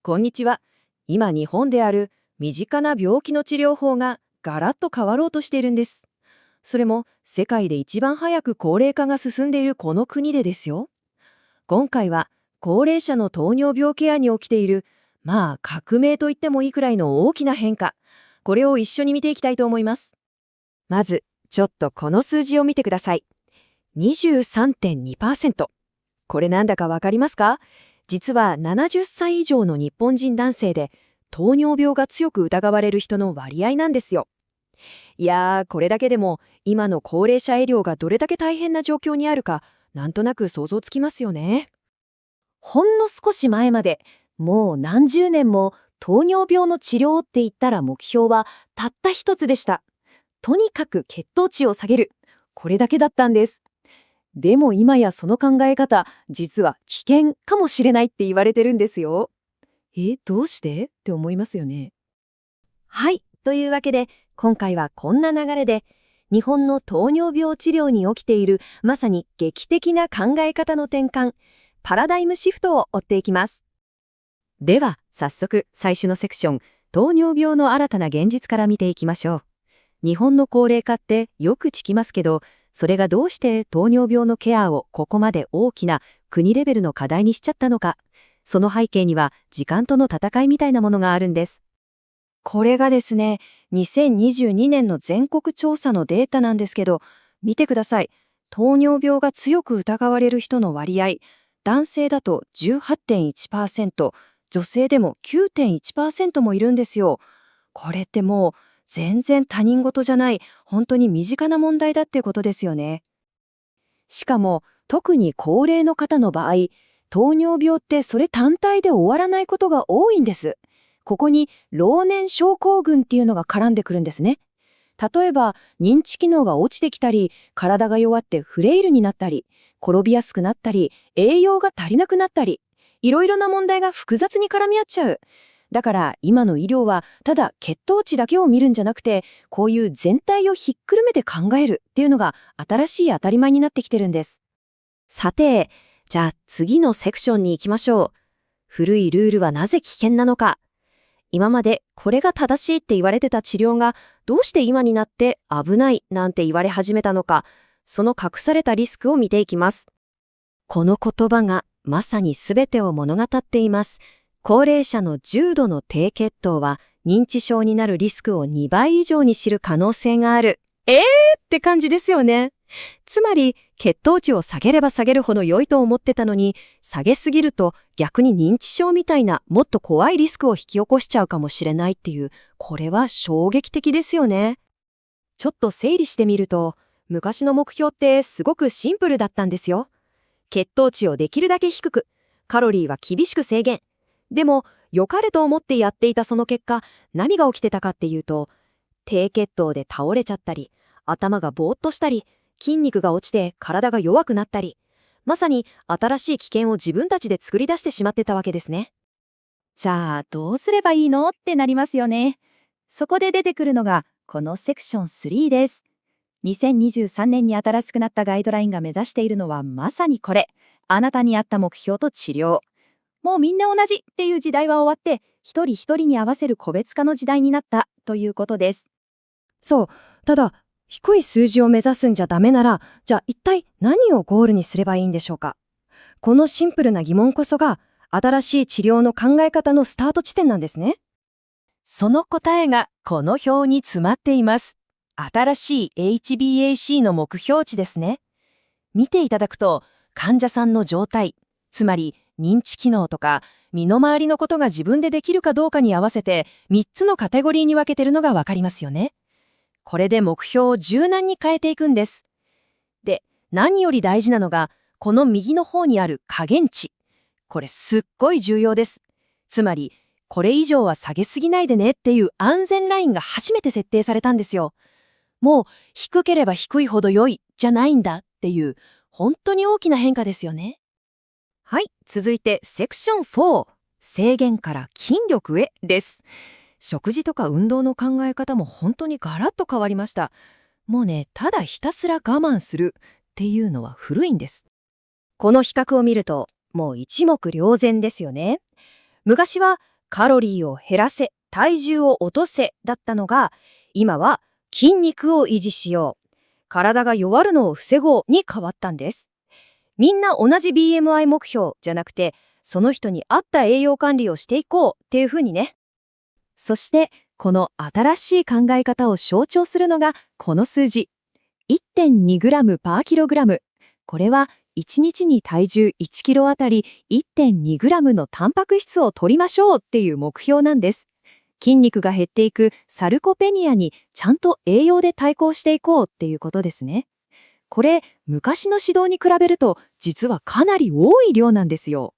こんにちは。今日本である身近な病気の治療法がガラッと変わろうとしているんです。それも世界で一番早く高齢化が進んでいるこの国でですよ。今回は高齢者の糖尿病ケアに起きている、革命と言ってもいいくらいの大きな変化。これを一緒に見ていきたいと思います。まず、ちょっとこの数字を見てください。23.2%。これなんだかわかりますか？実は70歳以上の日本人男性で糖尿病が強く疑われる人の割合なんですよ。いやー、これだけでも今の高齢者医療がどれだけ大変な状況にあるか、なんとなく想像つきますよね。ほんの少し前まで、もう何十年も糖尿病の治療って言ったら目標はたった一つでした。とにかく血糖値を下げる。これだけだったんです。でも今やその考え方、実は危険かもしれないって言われてるんですよ。どうしてって思いますよね。はい。というわけで、今回はこんな流れで、日本の糖尿病治療に起きているまさに劇的な考え方の転換、パラダイムシフトを追っていきます。では、早速最初のセクション、糖尿病の新たな現実から見ていきましょう。日本の高齢化ってよく聞きますけど、それがどうして糖尿病のケアをここまで大きな国レベルの課題にしちゃったのか、その背景には時間との戦いみたいなものがあるんです。これがですね、2022年の全国調査のデータなんですけど、見てください。糖尿病が強く疑われる人の割合、男性だと 18.1%、女性でも 9.1% もいるんですよ。これってもう全然他人事じゃない、本当に身近な問題だってことですよね。しかも、特に高齢の方の場合、糖尿病ってそれ単体で終わらないことが多いんです。ここに老年症候群っていうのが絡んでくるんですね。例えば、認知機能が落ちてきたり、体が弱ってフレイルになったり、転びやすくなったり、栄養が足りなくなったり、いろいろな問題が複雑に絡み合っちゃう。だから今の医療はただ血糖値だけを見るんじゃなくて、こういう全体をひっくるめて考えるっていうのが新しい当たり前になってきてるんです。さて、じゃあ次のセクションに行きましょう。古いルールはなぜ危険なのか。今までこれが正しいって言われてた治療がどうして今になって危ないなんて言われ始めたのか、その隠されたリスクを見ていきます。この言葉がまさに全てを物語っています。高齢者の重度の低血糖は認知症になるリスクを2倍以上に知る可能性がある。って感じですよね。つまり血糖値を下げれば下げるほど良いと思ってたのに、下げすぎると逆に認知症みたいなもっと怖いリスクを引き起こしちゃうかもしれないっていう、これは衝撃的ですよね。ちょっと整理してみると、昔の目標ってすごくシンプルだったんですよ。血糖値をできるだけ低く、カロリーは厳しく制限。でも、良かれと思ってやっていたその結果、何が起きてたかっていうと、低血糖で倒れちゃったり、頭がぼーっとしたり、筋肉が落ちて体が弱くなったり、まさに新しい危険を自分たちで作り出してしまってたわけですね。じゃあ、どうすればいいのってなりますよね。そこで出てくるのが、このセクション3です。2023年に新しくなったガイドラインが目指しているのはまさにこれ。あなたに合った目標と治療。もうみんな同じっていう時代は終わって、一人一人に合わせる個別化の時代になったということです。そう、ただ、低い数字を目指すんじゃダメなら、じゃあ一体何をゴールにすればいいんでしょうか。このシンプルな疑問こそが、新しい治療の考え方のスタート地点なんですね。その答えがこの表に詰まっています。新しい HbA_C の目標値ですね。見ていただくと、患者さんの状態、つまり認知機能とか、身の回りのことが自分でできるかどうかに合わせて、3つのカテゴリーに分けてるのがわかりますよね。これで目標を柔軟に変えていくんです。で、何より大事なのが、この右の方にある下限値。これすっごい重要です。つまり、これ以上は下げすぎないでねっていう安全ラインが初めて設定されたんですよ。もう低ければ低いほど良いじゃないんだっていう、本当に大きな変化ですよね。はい、続いてセクション4、制限から筋力へです。食事とか運動の考え方も本当にガラッと変わりました。もうね、ただひたすら我慢するっていうのは古いんです。この比較を見ると、もう一目瞭然ですよね。昔はカロリーを減らせ、体重を落とせだったのが、今は筋肉を維持しよう、体が弱るのを防ごうに変わったんです。みんな同じ BMI 目標じゃなくて、その人に合った栄養管理をしていこうっていう風にね。そして、この新しい考え方を象徴するのがこの数字。1.2 グラムパーキログラム。これは1日に体重1キロあたり 1.2 グラムのタンパク質を取りましょうっていう目標なんです。筋肉が減っていくサルコペニアにちゃんと栄養で対抗していこうっていうことですね。これ、昔の指導に比べると実はかなり多い量なんですよ。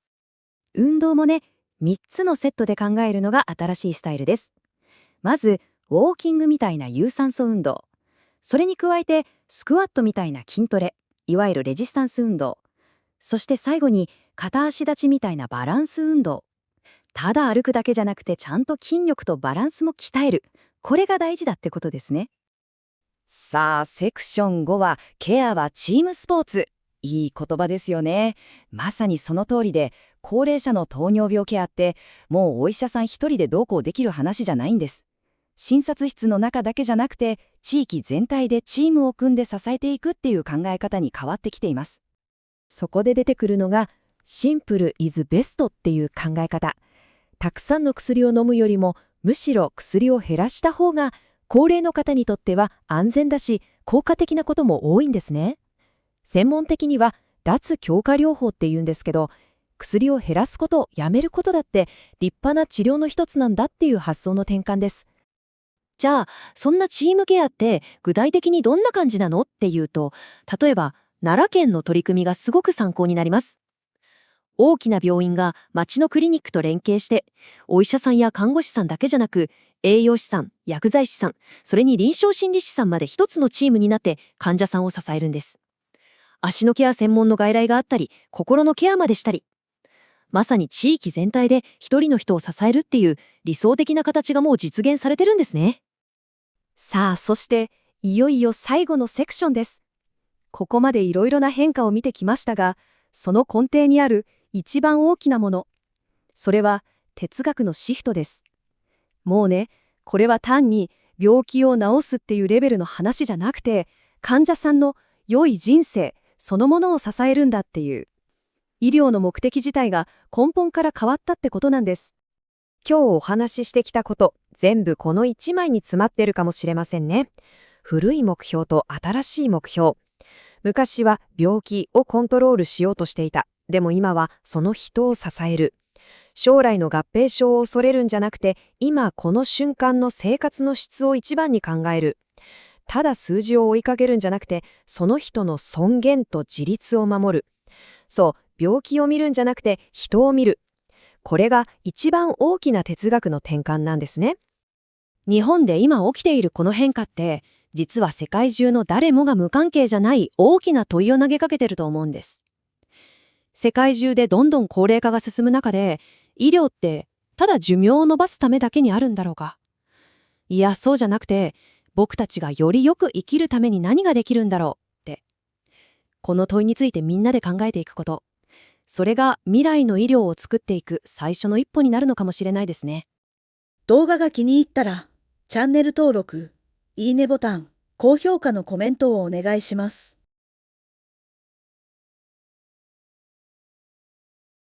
運動もね、3つのセットで考えるのが新しいスタイルです。まず、ウォーキングみたいな有酸素運動。それに加えて、スクワットみたいな筋トレ、いわゆるレジスタンス運動。そして最後に、片足立ちみたいなバランス運動。ただ歩くだけじゃなくて、ちゃんと筋力とバランスも鍛える。これが大事だってことですね。さあ、セクション5は、ケアはチームスポーツ。いい言葉ですよね。まさにその通りで、高齢者の糖尿病ケアって、もうお医者さん一人でどうこうできる話じゃないんです。診察室の中だけじゃなくて、地域全体でチームを組んで支えていくっていう考え方に変わってきています。そこで出てくるのが、シンプルイズベストっていう考え方。たくさんの薬を飲むよりも、むしろ薬を減らした方が、高齢の方にとっては安全だし、効果的なことも多いんですね。専門的には、脱強化療法って言うんですけど、薬を減らすこと、やめることだって立派な治療の一つなんだっていう発想の転換です。じゃあ、そんなチームケアって具体的にどんな感じなのっていうと、例えば、奈良県の取り組みがすごく参考になります。大きな病院が町のクリニックと連携して、お医者さんや看護師さんだけじゃなく、栄養士さん、薬剤師さん、それに臨床心理士さんまで一つのチームになって患者さんを支えるんです。足のケア専門の外来があったり、心のケアまでしたり、まさに地域全体で一人の人を支えるっていう理想的な形がもう実現されてるんですね。さあ、そしていよいよ最後のセクションです。ここまでいろいろな変化を見てきましたが、その根底にある一番大きなもの、それは哲学のシフトです。もうね、これは単に病気を治すっていうレベルの話じゃなくて、患者さんの良い人生そのものを支えるんだっていう、医療の目的自体が根本から変わったってことなんです。今日お話ししてきたこと、全部この1枚に詰まってるかもしれませんね。古い目標と新しい目標。昔は病気をコントロールしようとしていた。でも今はその人を支える。将来の合併症を恐れるんじゃなくて、今この瞬間の生活の質を一番に考える。ただ数字を追いかけるんじゃなくて、その人の尊厳と自立を守る。そう、病気を見るんじゃなくて人を見る。これが一番大きな哲学の転換なんですね。日本で今起きているこの変化って、実は世界中の誰もが無関係じゃない大きな問いを投げかけてると思うんです。世界中でどんどん高齢化が進む中で、医療ってただ寿命を延ばすためだけにあるんだろうか。いや、そうじゃなくて、僕たちがよりよく生きるために何ができるんだろうって。この問いについてみんなで考えていくこと。それが未来の医療を作っていく最初の一歩になるのかもしれないですね。動画が気に入ったら、チャンネル登録、いいねボタン、高評価のコメントをお願いします。